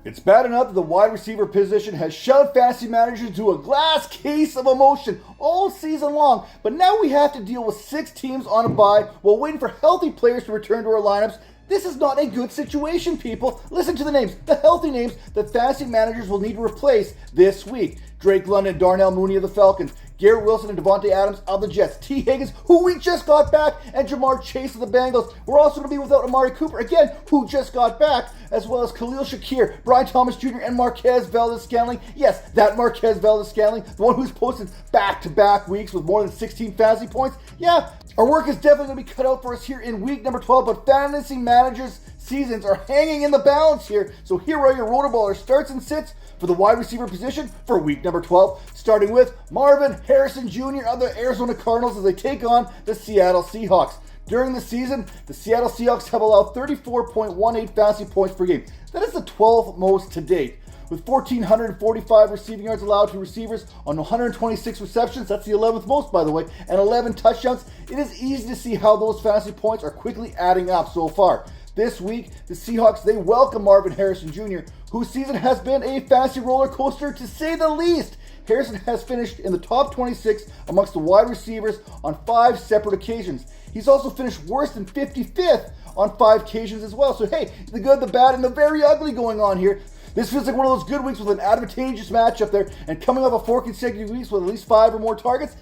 It's bad enough that the wide receiver position has shoved fantasy managers into a glass case of emotion all season long, but now we have to deal with 6 teams on a bye while waiting for healthy players to return to our lineups. This is not a good situation, people. Listen to the names, the healthy names that fantasy managers will need to replace this week. Drake London and Darnell Mooney of the Falcons, Garrett Wilson and Devontae Adams of the Jets, T. Higgins, who we just got back, and Jamar Chase of the Bengals. We're also going to be without Amari Cooper, again, who just got back, as well as Khalil Shakir, Brian Thomas Jr., and Marquez Valdes-Scantling. Yes, that Marquez Valdes-Scantling, the one who's posted back-to-back weeks with more than 16 fantasy points. Yeah, our work is definitely going to be cut out for us here in week number 12, but fantasy managers' seasons are hanging in the balance here. So here are your RotoBaller starts and sits for the wide receiver position for week number 12, starting with Marvin Harrison Jr. of the Arizona Cardinals as they take on the Seattle Seahawks. During the season, the Seattle Seahawks have allowed 34.18 fantasy points per game. That is the 12th most to date. With 1,445 receiving yards allowed to receivers on 126 receptions, that's the 11th most, by the way, and 11 touchdowns, it is easy to see how those fantasy points are quickly adding up so far. This week, the Seahawks, they welcome Marvin Harrison Jr., whose season has been a fantasy roller coaster to say the least. Harrison has finished in the top 26 amongst the wide receivers on 5 separate occasions. He's also finished worse than 55th on 5 occasions as well. So hey, the good, the bad, and the very ugly going on here. This feels like one of those good weeks with an advantageous matchup there, and coming off of 4 consecutive weeks with at least 5 or more targets,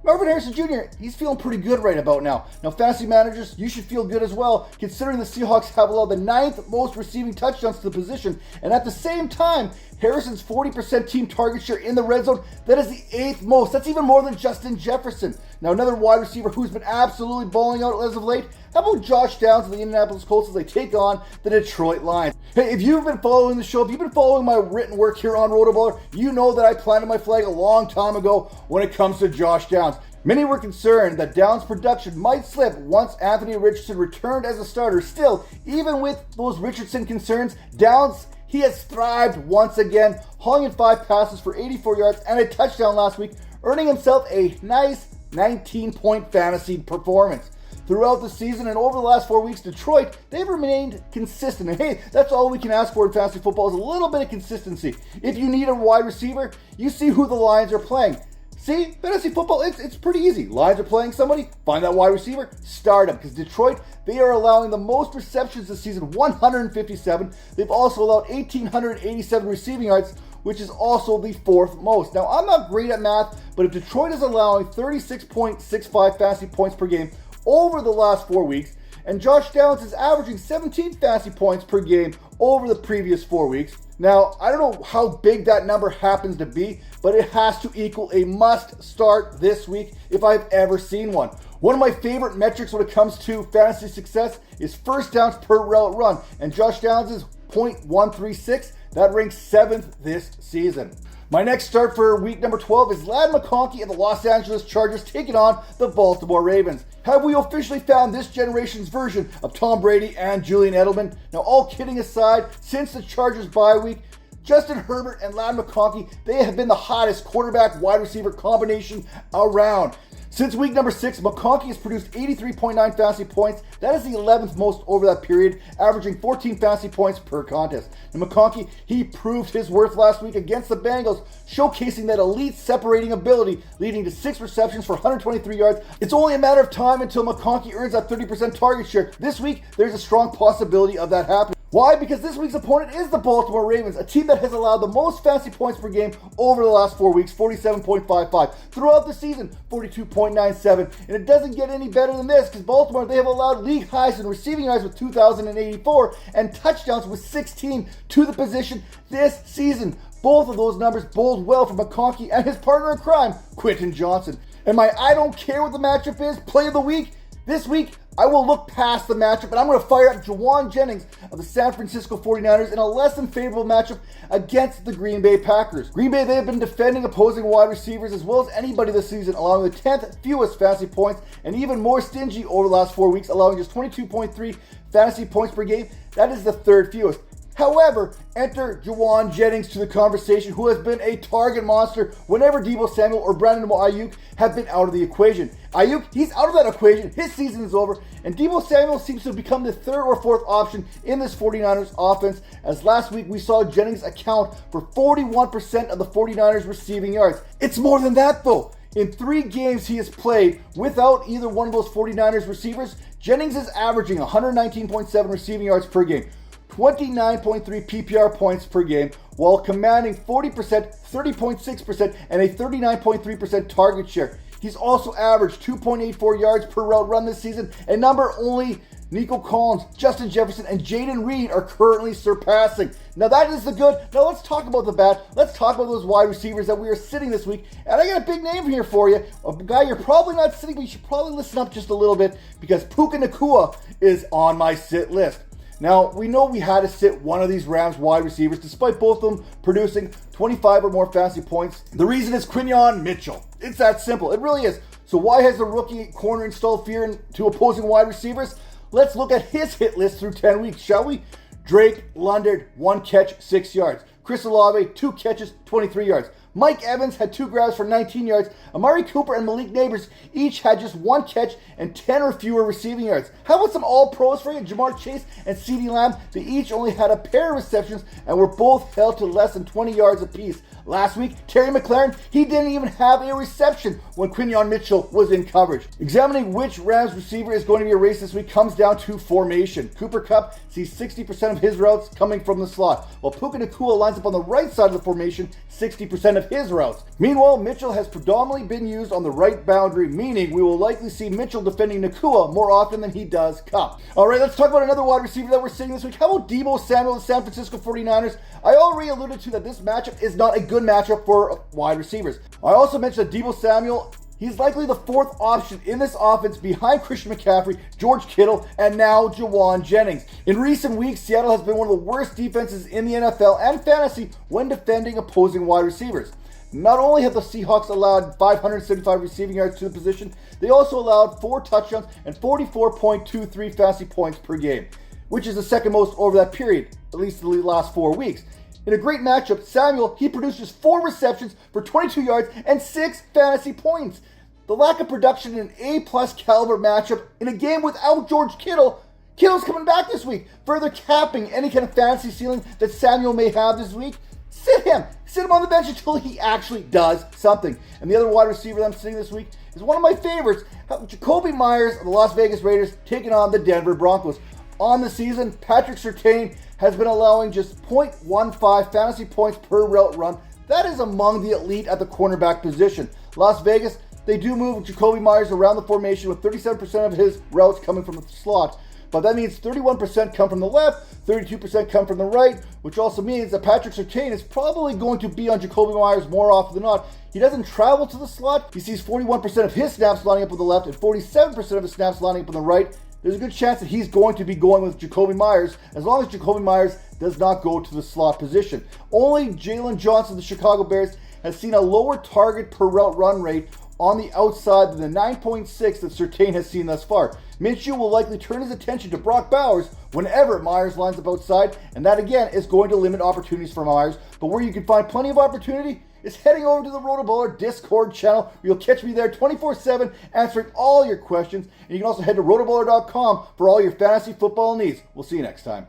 Marvin Harrison Jr., he's feeling pretty good right about now. Now, fantasy managers, you should feel good as well, considering the Seahawks have allowed the 9th most receiving touchdowns to the position, and at the same time, Harrison's 40% team target share in the red zone, that is the 8th most. That's even more than Justin Jefferson. Now, another wide receiver who's been absolutely balling out as of late, how about Josh Downs of the Indianapolis Colts as they take on the Detroit Lions? Hey, if you've been following the show, if you've been following my written work here on RotoBaller, you know that I planted my flag a long time ago when it comes to Josh Downs. Many were concerned that Downs' production might slip once Anthony Richardson returned as a starter. Still, even with those Richardson concerns, Downs, he has thrived once again, hauling in 5 passes for 84 yards and a touchdown last week, earning himself a nice 19-point fantasy performance. Throughout the season and over the last 4 weeks, Detroit, they've remained consistent. And hey, that's all we can ask for in fantasy football is a little bit of consistency. If you need a wide receiver, you see who the Lions are playing. See, fantasy football, it's pretty easy. Lions are playing somebody, find that wide receiver, start him. Because Detroit, they are allowing the most receptions this season, 157. They've also allowed 1,887 receiving yards, which is also the 4th most. Now, I'm not great at math, but if Detroit is allowing 36.65 fantasy points per game over the last 4 weeks, and Josh Downs is averaging 17 fantasy points per game over the previous 4 weeks. Now, I don't know how big that number happens to be, but it has to equal a must start this week if I've ever seen one. One of my favorite metrics when it comes to fantasy success is first downs per route run, and Josh Downs is .136. That ranks 7th this season. My next start for week number 12 is Ladd McConkey of the Los Angeles Chargers taking on the Baltimore Ravens. Have we officially found this generation's version of Tom Brady and Julian Edelman? Now, all kidding aside, since the Chargers bye week, Justin Herbert and Ladd McConkey, they have been the hottest quarterback-wide receiver combination around. Since week number 6, McConkey has produced 83.9 fantasy points. That is the 11th most over that period, averaging 14 fantasy points per contest. And McConkey, he proved his worth last week against the Bengals, showcasing that elite separating ability, leading to 6 receptions for 123 yards. It's only a matter of time until McConkey earns that 30% target share. This week, there's a strong possibility of that happening. Why? Because this week's opponent is the Baltimore Ravens, a team that has allowed the most fantasy points per game over the last 4 weeks, 47.55. Throughout the season, 42.97. And it doesn't get any better than this because Baltimore, they have allowed league highs in receiving yards with 2,084 and touchdowns with 16 to the position this season. Both of those numbers bode well for McConkey and his partner in crime, Quentin Johnson. And my I don't care what the matchup is, play of the week, this week, I will look past the matchup and I'm going to fire up Jawan Jennings of the San Francisco 49ers in a less than favorable matchup against the Green Bay Packers. Green Bay, they have been defending opposing wide receivers as well as anybody this season, allowing the 10th fewest fantasy points and even more stingy over the last 4 weeks, allowing just 22.3 fantasy points per game. That is the 3rd fewest. However, enter Juwan Jennings to the conversation, who has been a target monster whenever Deebo Samuel or Brandon Ayuk have been out of the equation. Ayuk, he's out of that equation, his season is over, and Deebo Samuel seems to have become the third or fourth option in this 49ers offense, as last week we saw Jennings account for 41% of the 49ers receiving yards. It's more than that though. In 3 games he has played without either one of those 49ers receivers, Jennings is averaging 119.7 receiving yards per game, 29.3 PPR points per game, while commanding 40%, 30.6%, and a 39.3% target share. He's also averaged 2.84 yards per route run this season, a number only Nico Collins, Justin Jefferson, and Jaden Reed are currently surpassing. Now that is the good. Now let's talk about the bad. Let's talk about those wide receivers that we are sitting this week. And I got a big name here for you. A guy you're probably not sitting, but you should probably listen up just a little bit, because Puka Nacua is on my sit list. Now, we know we had to sit one of these Rams wide receivers, despite both of them producing 25 or more fantasy points. The reason is Quinyon Mitchell. It's that simple. It really is. So why has the rookie corner installed fear into opposing wide receivers? Let's look at his hit list through 10 weeks, shall we? Drake London, 1 catch, 6 yards. Chris Olave, 2 catches, 23 yards. Mike Evans had 2 grabs for 19 yards. Amari Cooper and Malik Neighbors each had just 1 catch and 10 or fewer receiving yards. How about some all-pros for you? Jamar Chase and CeeDee Lamb, they each only had a pair of receptions and were both held to less than 20 yards apiece. Last week, Terry McLaurin, he didn't even have a reception when Quinyon Mitchell was in coverage. Examining which Rams receiver is going to be erased this week comes down to formation. Cooper Kupp sees 60% of his routes coming from the slot, while Puka Nacua lines up on the right side of the formation 60% of his routes. Meanwhile, Mitchell has predominantly been used on the right boundary, meaning we will likely see Mitchell defending Nacua more often than he does Kupp. Alright, let's talk about another wide receiver that we're seeing this week. How about Deebo Samuel of the San Francisco 49ers? I already alluded to that this matchup is not a good matchup for wide receivers. I also mentioned that Deebo Samuel, he's likely the 4th option in this offense behind Christian McCaffrey, George Kittle, and now Juwan Jennings. In recent weeks, Seattle has been one of the worst defenses in the NFL and fantasy when defending opposing wide receivers. Not only have the Seahawks allowed 575 receiving yards to the position, they also allowed 4 touchdowns and 44.23 fantasy points per game, which is the second most over that period, at least the last 4 weeks. In a great matchup, Samuel, he produced just 4 receptions for 22 yards and 6 fantasy points. The lack of production in an A-plus caliber matchup in a game without George Kittle, Kittle's coming back this week, further capping any kind of fantasy ceiling that Samuel may have this week. Sit him on the bench until he actually does something. And the other wide receiver that I'm sitting this week is one of my favorites, Jacoby Myers of the Las Vegas Raiders taking on the Denver Broncos. On the season, Patrick Surtain has been allowing just 0.15 fantasy points per route run. That is among the elite at the cornerback position. Las Vegas, they do move Jacoby Myers around the formation with 37% of his routes coming from the slot. But that means 31% come from the left, 32% come from the right, which also means that Patrick Surtain is probably going to be on Jacoby Myers more often than not. He doesn't travel to the slot. He sees 41% of his snaps lining up on the left and 47% of his snaps lining up on the right. There's a good chance that he's going to be going with Jacoby Myers as long as Jacoby Myers does not go to the slot position. Only Jalen Johnson of the Chicago Bears has seen a lower target per route run rate on the outside than the 9.6 that Surtain has seen thus far. Minshew will likely turn his attention to Brock Bowers whenever Myers lines up outside, and that again is going to limit opportunities for Myers. But where you can find plenty of opportunity is heading over to the RotoBaller Discord channel, where you'll catch me there 24/7 answering all your questions. And you can also head to rotoballer.com for all your fantasy football needs. We'll see you next time.